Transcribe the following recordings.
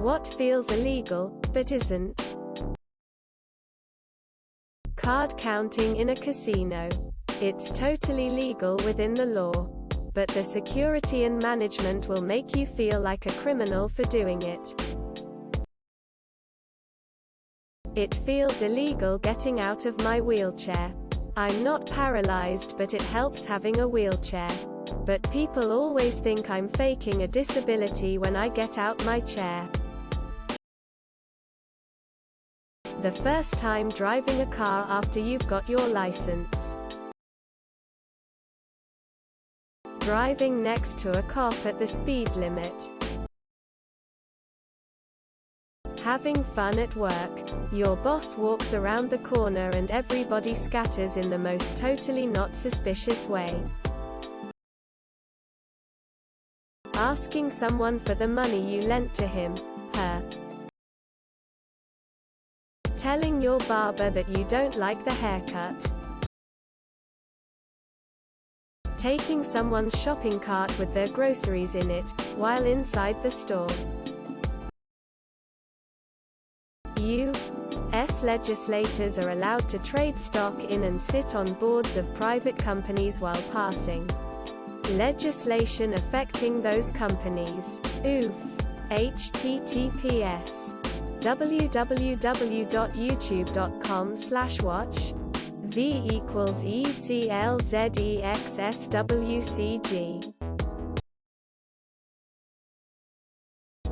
What feels illegal, but isn't? Card counting in a casino. It's totally legal within the law. But the security and management will make you feel like a criminal for doing it. It feels illegal getting out of my wheelchair. I'm not paralyzed, but it helps having a wheelchair. But people always think I'm faking a disability when I get out my chair. The first time driving a car after you've got your license. Driving next to a cop at the speed limit. Having fun at work. Your boss walks around the corner and everybody scatters in the most totally not suspicious way. Asking someone for the money you lent to him, her. Telling your barber that you don't like the haircut. Taking someone's shopping cart with their groceries in it, while inside the store. U.S. legislators are allowed to trade stock in and sit on boards of private companies while passing legislation affecting those companies. Oof. https www.youtube.com/watch v=ECLZEXSWCG.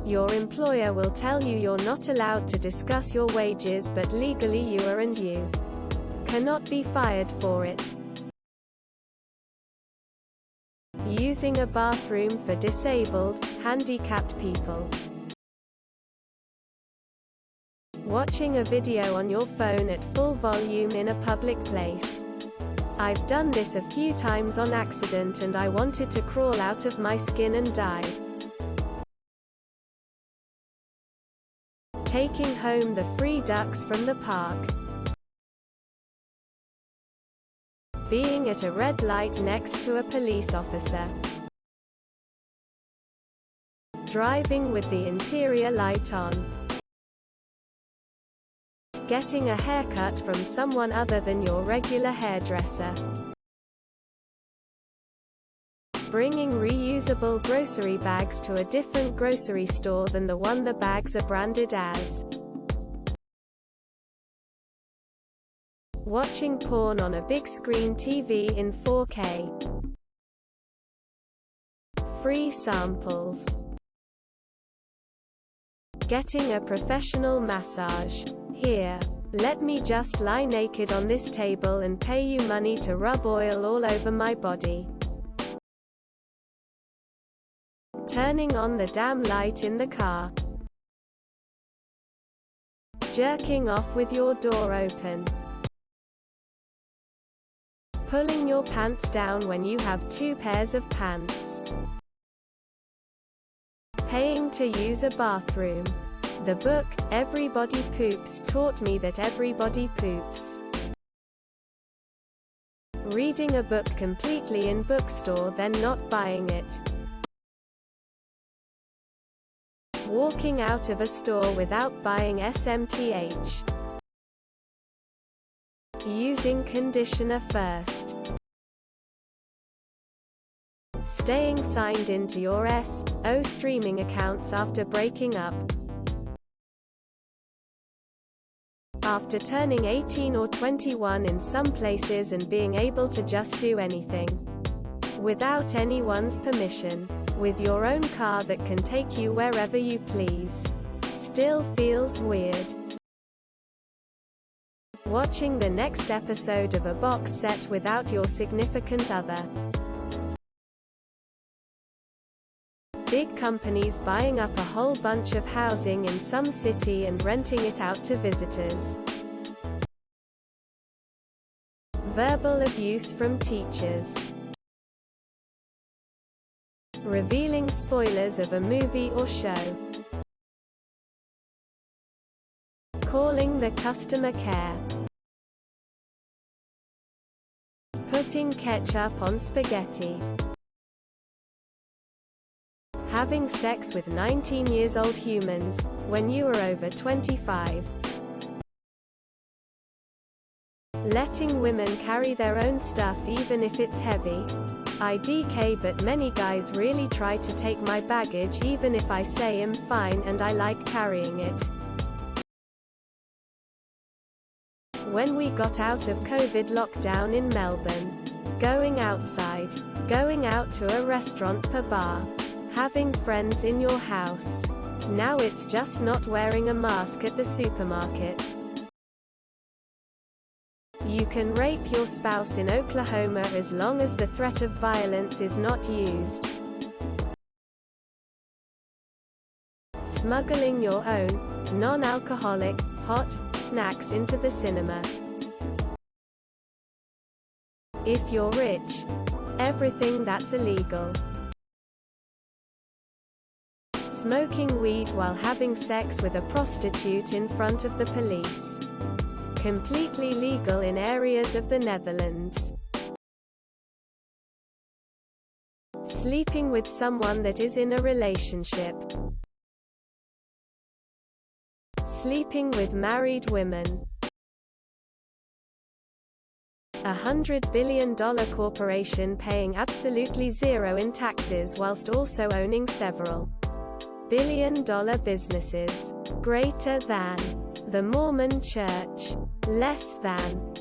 Your employer will tell you you're not allowed to discuss your wages, but legally you are, and you cannot be fired for it. Using a bathroom for disabled, handicapped people. Watching a video on your phone at full volume in a public place. I've done this a few times on accident and I wanted to crawl out of my skin and die. Taking home the free ducks from the park. Being at a red light next to a police officer. Driving with the interior light on. Getting a haircut from someone other than your regular hairdresser. Bringing reusable grocery bags to a different grocery store than the one the bags are branded as. Watching porn on a big screen TV in 4K. Free samples. Getting a professional massage. Here. Let me just lie naked on this table and pay you money to rub oil all over my body. Turning on the damn light in the car. Jerking off with your door open. Pulling your pants down when you have 2 pairs of pants. Paying to use a bathroom. The book, Everybody Poops, taught me that everybody poops. Reading a book completely in bookstore then not buying it. Walking out of a store without buying SMTH. Using conditioner first. Staying signed into your S.O. streaming accounts after breaking up. After turning 18 or 21 in some places and being able to just do anything. Without anyone's permission. With your own car that can take you wherever you please. Still feels weird. Watching the next episode of a box set without your significant other. Big companies buying up a whole bunch of housing in some city and renting it out to visitors. Verbal abuse from teachers. Revealing spoilers of a movie or show. Calling the customer care. Putting ketchup on spaghetti. having sex with 19-year-old humans, when you are over 25. Letting women carry their own stuff even if it's heavy. IDK, but many guys really try to take my baggage even if I say I'm fine and I like carrying it. When we got out of COVID lockdown in Melbourne, going outside, going out to a restaurant per bar, having friends in your house. Now it's just not wearing a mask at the supermarket. You can rape your spouse in Oklahoma as long as the threat of violence is not used. Smuggling your own, non-alcoholic, hot snacks into the cinema. If you're rich, everything that's illegal. Smoking weed while having sex with a prostitute in front of the police. Completely legal in areas of the Netherlands. Sleeping with someone that is in a relationship. Sleeping with married women. $100 billion corporation paying absolutely zero in taxes whilst also owning several billion-dollar businesses. Greater than the Mormon Church. Less than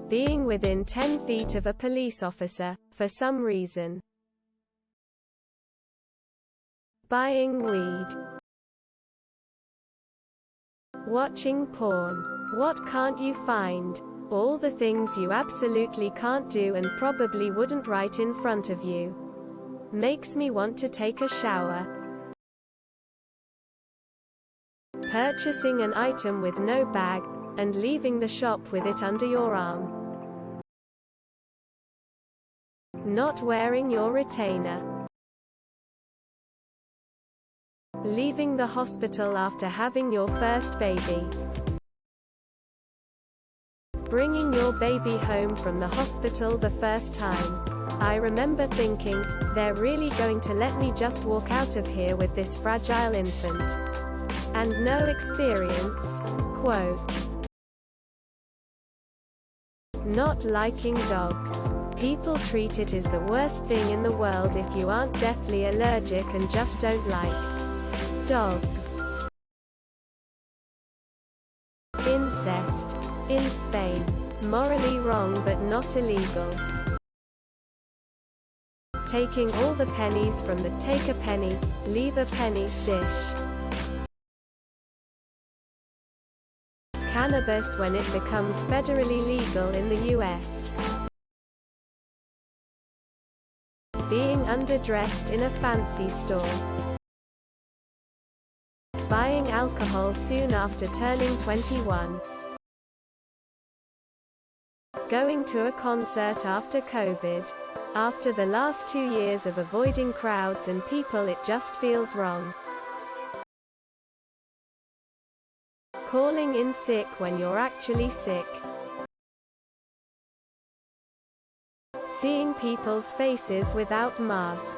being within 10 feet of a police officer, for some reason. Buying weed. Watching porn. What can't you find? All the things you absolutely can't do and probably wouldn't right in front of you. Makes me want to take a shower. Purchasing an item with no bag, and leaving the shop with it under your arm. Not wearing your retainer. Leaving the hospital after having your first baby. Bringing your baby home from the hospital the first time. I remember thinking, they're really going to let me just walk out of here with this fragile infant. And no experience. Quote. Not liking dogs. People treat it as the worst thing in the world if you aren't deathly allergic and just don't like dogs. Incest. In Spain. Morally wrong but not illegal. Taking all the pennies from the take a penny, leave a penny dish. Cannabis when it becomes federally legal in the US. Being underdressed in a fancy store. Buying alcohol soon after turning 21. Going to a concert after COVID. After the last 2 years of avoiding crowds and people, it just feels wrong. Calling in sick when you're actually sick. Seeing people's faces without mask.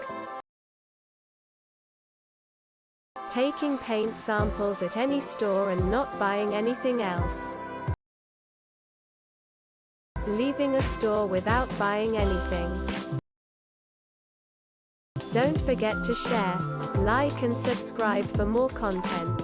Taking paint samples at any store and not buying anything else. Leaving a store without buying anything. Don't forget to share, like and subscribe for more content.